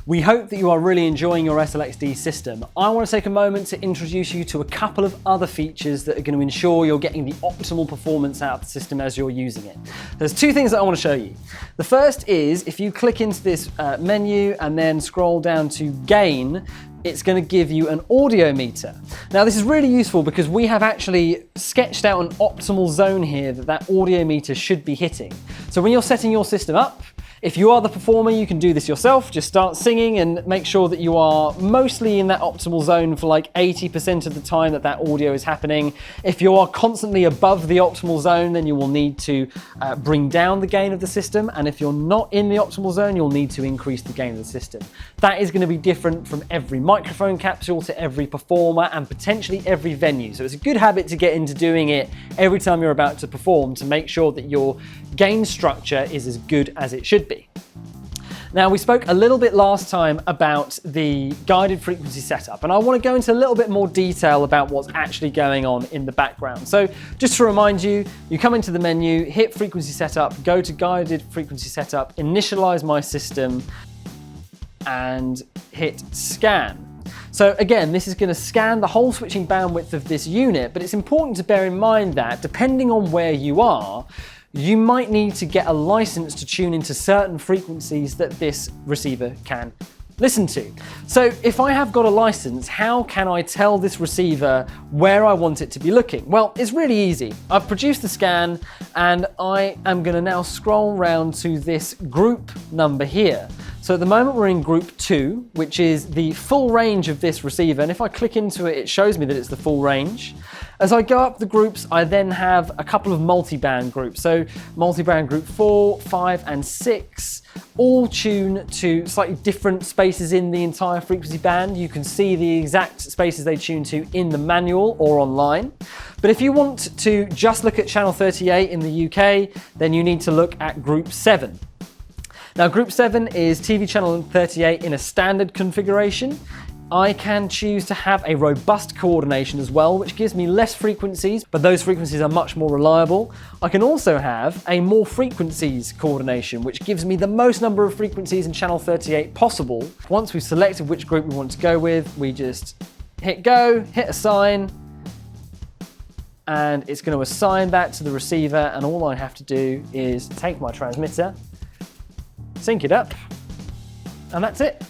We hope that you are really enjoying your SLX-D system. I want to take a moment to introduce you to a couple of other features that are going to ensure you're getting the optimal performance out of the system as you're using it. There's two things that I want to show you. The first is if you click into this menu and then scroll down to gain, it's going to give you an audio meter. Now this is really useful because we have actually sketched out an optimal zone here that audio meter should be hitting. So when you're setting your system up, if you are the performer, you can do this yourself. Just start singing and make sure that you are mostly in that optimal zone for like 80% of the time that audio is happening. If you are constantly above the optimal zone, then you will need to bring down the gain of the system. And if you're not in the optimal zone, you'll need to increase the gain of the system. That is going to be different from every microphone capsule to every performer and potentially every venue. So it's a good habit to get into doing it every time you're about to perform to make sure that your gain structure is as good as it should be. Now, we spoke a little bit last time about the guided frequency setup, and I want to go into a little bit more detail about what's actually going on in the background. So just to remind you, you come into the menu, hit frequency setup, go to guided frequency setup, initialize my system, and hit scan. So again, this is going to scan the whole switching bandwidth of this unit, but it's important to bear in mind that depending on where you are, you might need to get a license to tune into certain frequencies that this receiver can listen to. So if I have got a license, how can I tell this receiver where I want it to be looking? Well, it's really easy. I've produced the scan and I am going to now scroll round to this group number here. So at the moment we're in group 2, which is the full range of this receiver. And if I click into it, it shows me that it's the full range. As I go up the groups, I then have a couple of multi-band groups. So multi-band group 4, 5, and 6 all tune to slightly different spaces in the entire frequency band. You can see the exact spaces they tune to in the manual or online. But if you want to just look at channel 38 in the UK, then you need to look at group 7. Now, group 7 is TV channel 38 in a standard configuration. I can choose to have a robust coordination as well, which gives me less frequencies, but those frequencies are much more reliable. I can also have a more frequencies coordination, which gives me the most number of frequencies in channel 38 possible. Once we've selected which group we want to go with, we just hit go, hit assign, and it's going to assign that to the receiver, and all I have to do is take my transmitter, sync it up, and that's it.